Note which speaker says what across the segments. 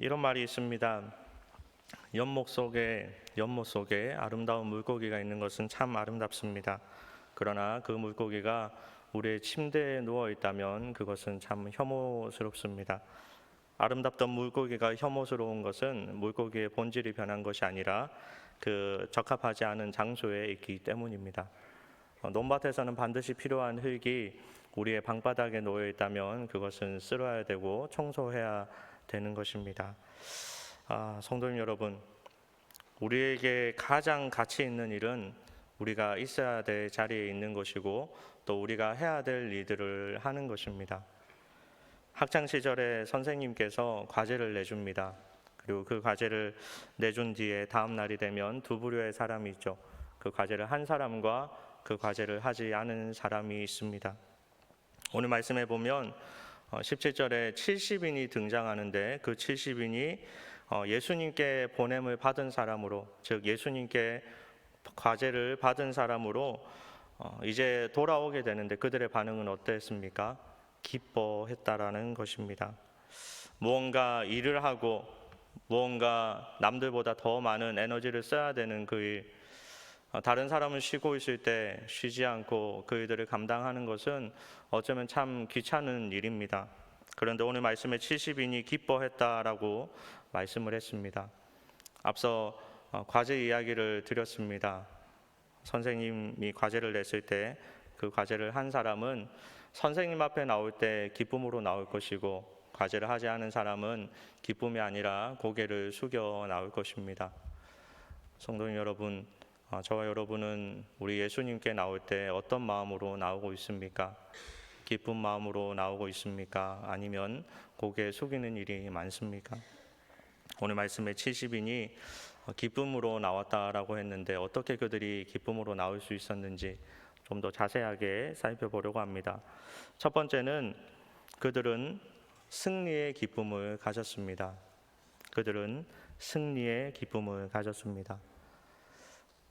Speaker 1: 이런 말이 있습니다. 연못 속에 아름다운 물고기가 있는 것은 참 아름답습니다. 그러나 그 물고기가 우리의 침대에 누워 있다면 그것은 참 혐오스럽습니다. 아름답던 물고기가 혐오스러운 것은 물고기의 본질이 변한 것이 아니라 그 적합하지 않은 장소에 있기 때문입니다. 논밭에서는 반드시 필요한 흙이 우리의 방바닥에 놓여 있다면 그것은 쓸어야 되고 청소해야 되는 것입니다. 성도님 여러분, 우리에게 가장 가치 있는 일은 우리가 있어야 될 자리에 있는 것이고 또 우리가 해야 될 일들을 하는 것입니다. 학창 시절에 선생님께서 과제를 내줍니다. 그리고 그 과제를 내준 뒤에 다음 날이 되면 두 부류의 사람이 있죠. 그 과제를 한 사람과 그 과제를 하지 않은 사람이 있습니다. 오늘 말씀에 보면 17절에 70인이 등장하는데 그 70인이 예수님께 보냄을 받은 사람으로, 즉 예수님께 과제를 받은 사람으로 이제 돌아오게 되는데 그들의 반응은 어땠습니까? 기뻐했다라는 것입니다. 무언가 일을 하고 무언가 남들보다 더 많은 에너지를 써야 되는 그 일, 다른 사람은 쉬고 있을 때 쉬지 않고 그 일들을 감당하는 것은 어쩌면 참 귀찮은 일입니다. 그런데 오늘 말씀에 70인이 기뻐했다라고 말씀을 했습니다. 앞서 과제 이야기를 드렸습니다. 선생님이 과제를 냈을 때 그 과제를 한 사람은 선생님 앞에 나올 때 기쁨으로 나올 것이고 과제를 하지 않은 사람은 기쁨이 아니라 고개를 숙여 나올 것입니다. 성도님 여러분, 저와 여러분은 우리 예수님께 나올 때 어떤 마음으로 나오고 있습니까? 기쁜 마음으로 나오고 있습니까? 아니면 고개 숙이는 일이 많습니까? 오늘 말씀에 70인이 기쁨으로 나왔다라고 했는데 어떻게 그들이 기쁨으로 나올 수 있었는지 좀 더 자세하게 살펴보려고 합니다. 첫 번째는 그들은 승리의 기쁨을 가졌습니다. 그들은 승리의 기쁨을 가졌습니다.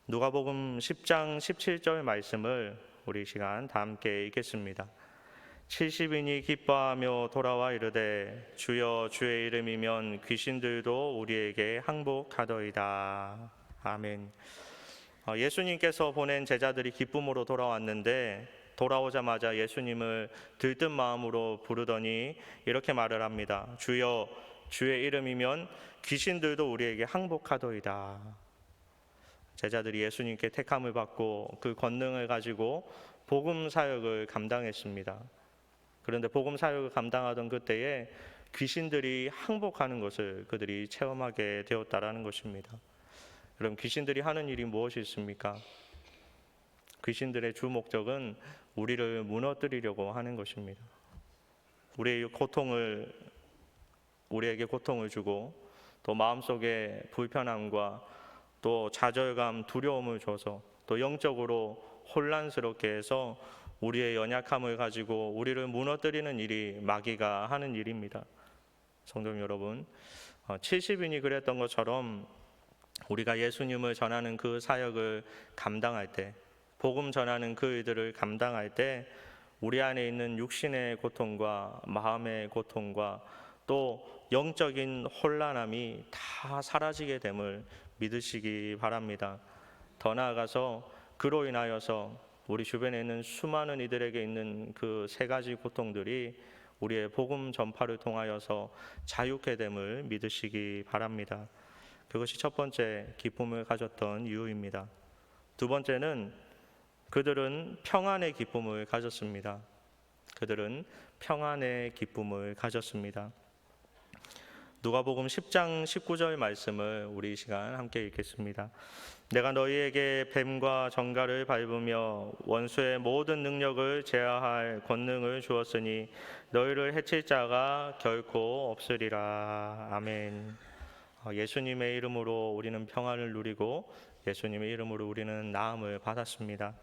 Speaker 1: 누가복음 10장 17절 말씀을 우리 시간 다 함께 읽겠습니다. 70인이 기뻐하며 돌아와 이르되 주여 주의 이름이면 귀신들도 우리에게 항복하더이다. 아멘. 예수님께서 보낸 제자들이 기쁨으로 돌아왔는데 돌아오자마자 예수님을 들뜬 마음으로 부르더니 이렇게 말을 합니다. 주여 주의 이름이면 귀신들도 우리에게 항복하더이다. 제자들이 예수님께 택함을 받고 그 권능을 가지고 복음 사역을 감당했습니다. 그런데 복음 사역을 감당하던 그때에 귀신들이 항복하는 것을 그들이 체험하게 되었다라는 것입니다. 그럼 귀신들이 하는 일이 무엇이 있습니까? 귀신들의 주 목적은 우리를 무너뜨리려고 하는 것입니다. 우리에게 고통을 주고 또 마음속에 불편함과 또 좌절감, 두려움을 줘서 또 영적으로 혼란스럽게 해서 우리의 연약함을 가지고 우리를 무너뜨리는 일이 마귀가 하는 일입니다. 성도 여러분, 70인이 그랬던 것처럼 우리가 예수님을 전하는 그 사역을 감당할 때, 복음 전하는 그 일들을 감당할 때 우리 안에 있는 육신의 고통과 마음의 고통과 또 영적인 혼란함이 다 사라지게 됨을 믿으시기 바랍니다. 더 나아가서 그로 인하여서 우리 주변에 있는 수많은 이들에게 있는 그 세 가지 고통들이 우리의 복음 전파를 통하여서 자유케 됨을 믿으시기 바랍니다. 그것이 첫 번째 기쁨을 가졌던 이유입니다. 두 번째는 그들은 평안의 기쁨을 가졌습니다. 그들은 평안의 기쁨을 가졌습니다. 누가복음 10장 19절 말씀을 우리 이 시간 함께 읽겠습니다. 내가 너희에게 뱀과 정갈을 밟으며 원수의 모든 능력을 제어할 권능을 주었으니 너희를 해칠 자가 결코 없으리라. 아멘. 예수님의 이름으로 우리는 평안을 누리고 예수님의 이름으로 우리는 나음을 받았습니다.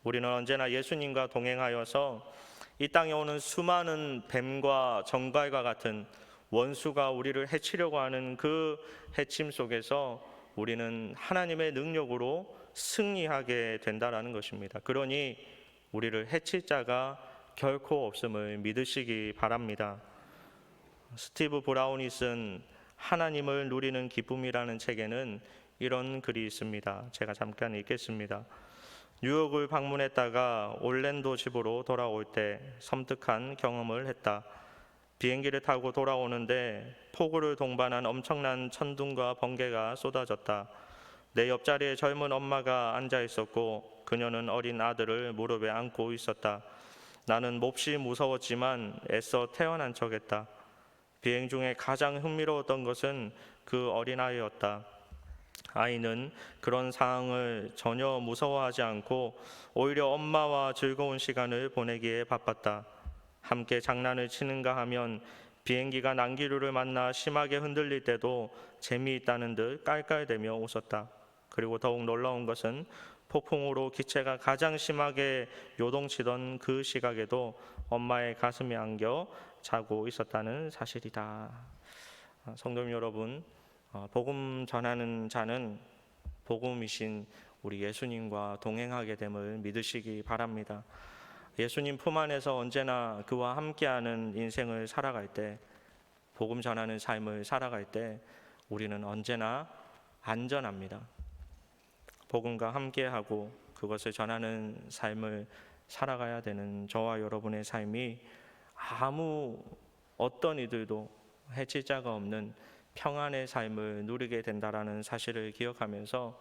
Speaker 1: 우리는 언제나 예수님과 동행하여서 이 땅에 오는 수많은 뱀과 정갈과 같은 원수가 우리를 해치려고 하는 그 해침 속에서 우리는 하나님의 능력으로 승리하게 된다라는 것입니다. 그러니 우리를 해칠 자가 결코 없음을 믿으시기 바랍니다. 스티브 브라운이 쓴 하나님을 누리는 기쁨이라는 책에는 이런 글이 있습니다. 제가 잠깐 읽겠습니다. 뉴욕을 방문했다가 올랜도 집으로 돌아올 때 섬뜩한 경험을 했다. 비행기를 타고 돌아오는데 폭우를 동반한 엄청난 천둥과 번개가 쏟아졌다. 내 옆자리에 젊은 엄마가 앉아 있었고 그녀는 어린 아들을 무릎에 안고 있었다. 나는 몹시 무서웠지만 애써 태어난 척했다. 비행 중에 가장 흥미로웠던 것은 그 어린아이였다. 아이는 그런 상황을 전혀 무서워하지 않고 오히려 엄마와 즐거운 시간을 보내기에 바빴다. 함께 장난을 치는가 하면 비행기가 난기류를 만나 심하게 흔들릴 때도 재미있다는 듯 깔깔대며 웃었다. 그리고 더욱 놀라운 것은 폭풍으로 기체가 가장 심하게 요동치던 그 시각에도 엄마의 가슴에 안겨 자고 있었다는 사실이다. 성도님 여러분, 복음 전하는 자는 복음이신 우리 예수님과 동행하게 됨을 믿으시기 바랍니다. 예수님 품 안에서 언제나 그와 함께하는 인생을 살아갈 때, 복음 전하는 삶을 살아갈 때 우리는 언제나 안전합니다. 복음과 함께하고 그것을 전하는 삶을 살아가야 되는 저와 여러분의 삶이 아무 어떤 이들도 해칠 자가 없는 평안의 삶을 누리게 된다라는 사실을 기억하면서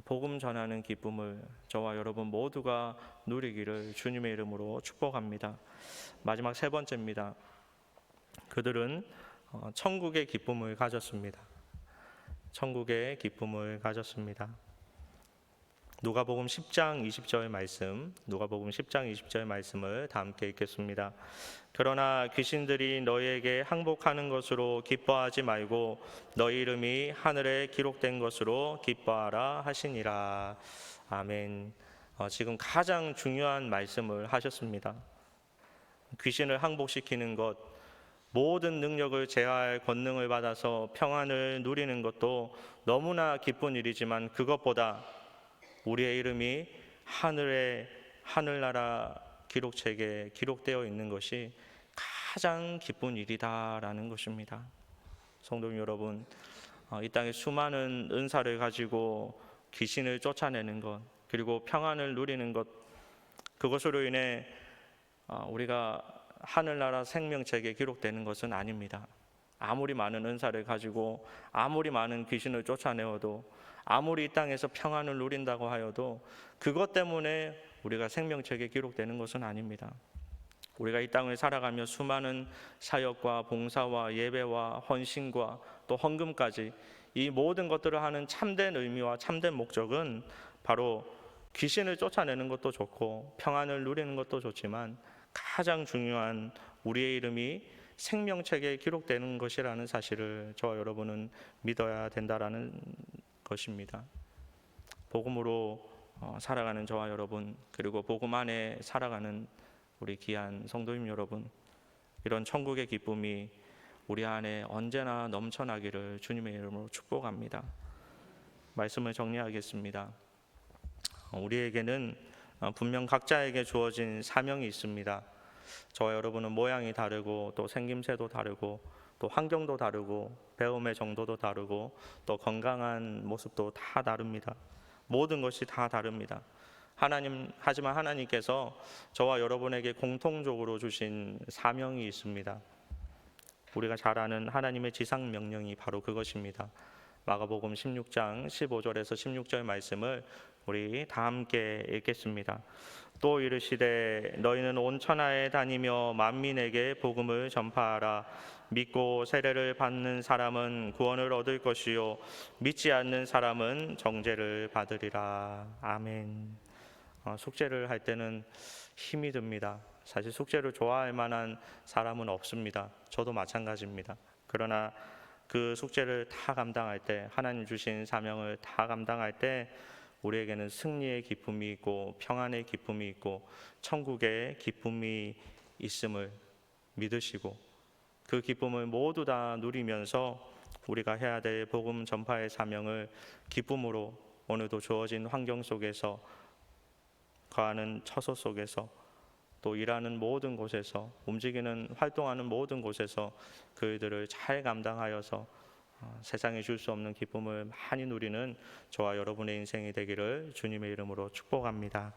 Speaker 1: 복음 전하는 기쁨을 저와 여러분 모두가 누리기를 주님의 이름으로 축복합니다. 마지막 세 번째입니다. 그들은 천국의 기쁨을 가졌습니다. 천국의 기쁨을 가졌습니다. 누가복음 10장 20절 말씀, 누가복음 10장 20절 말씀을 다 함께 읽겠습니다. 그러나 귀신들이 너희에게 항복하는 것으로 기뻐하지 말고 너희 이름이 하늘에 기록된 것으로 기뻐하라 하시니라. 아멘. 지금 가장 중요한 말씀을 하셨습니다. 귀신을 항복시키는 것, 모든 능력을 제어할 권능을 받아서 평안을 누리는 것도 너무나 기쁜 일이지만 그것보다 우리의 이름이 하늘나라 기록책에 기록되어 있는 것이 가장 기쁜 일이다라는 것입니다. 성도 여러분, 이 땅에 수많은 은사를 가지고 귀신을 쫓아내는 것, 그리고 평안을 누리는 것, 그것으로 인해 우리가 하늘나라 생명책에 기록되는 것은 아닙니다. 아무리 많은 은사를 가지고 아무리 많은 귀신을 쫓아내어도 아무리 이 땅에서 평안을 누린다고 하여도 그것 때문에 우리가 생명책에 기록되는 것은 아닙니다. 우리가 이 땅을 살아가며 수많은 사역과 봉사와 예배와 헌신과 또 헌금까지 이 모든 것들을 하는 참된 의미와 참된 목적은 바로 귀신을 쫓아내는 것도 좋고 평안을 누리는 것도 좋지만 가장 중요한 우리의 이름이 생명책에 기록되는 것이라는 사실을 저와 여러분은 믿어야 된다라는 것입니다. 복음으로 살아가는 저와 여러분, 그리고 복음 안에 살아가는 우리 귀한 성도님 여러분, 이런 천국의 기쁨이 우리 안에 언제나 넘쳐나기를 주님의 이름으로 축복합니다. 말씀을 정리하겠습니다. 우리에게는 분명 각자에게 주어진 사명이 있습니다. 저와 여러분은 모양이 다르고 또 생김새도 다르고 또 환경도 다르고 배움의 정도도 다르고 또 건강한 모습도 다 다릅니다. 모든 것이 다 다릅니다. 하지만 하나님께서 저와 여러분에게 공통적으로 주신 사명이 있습니다. 우리가 잘 아는 하나님의 지상 명령이 바로 그것입니다. 마가복음 16장 15절에서 16절 말씀을 우리 다 함께 읽겠습니다. 또 이르시되 너희는 온 천하에 다니며 만민에게 복음을 전파하라. 믿고 세례를 받는 사람은 구원을 얻을 것이요 믿지 않는 사람은 정죄를 받으리라. 아멘. 숙제를 할 때는 힘이 듭니다. 사실 숙제를 좋아할 만한 사람은 없습니다. 저도 마찬가지입니다. 그러나 그 숙제를 다 감당할 때, 하나님 주신 사명을 다 감당할 때 우리에게는 승리의 기쁨이 있고 평안의 기쁨이 있고 천국의 기쁨이 있음을 믿으시고 그 기쁨을 모두 다 누리면서 우리가 해야 될 복음 전파의 사명을 기쁨으로 오늘도 주어진 환경 속에서 거하는 처소 속에서 또 일하는 모든 곳에서, 움직이는 활동하는 모든 곳에서 그 일들을 잘 감당하여서 세상에 줄 수 없는 기쁨을 많이 누리는 저와 여러분의 인생이 되기를 주님의 이름으로 축복합니다.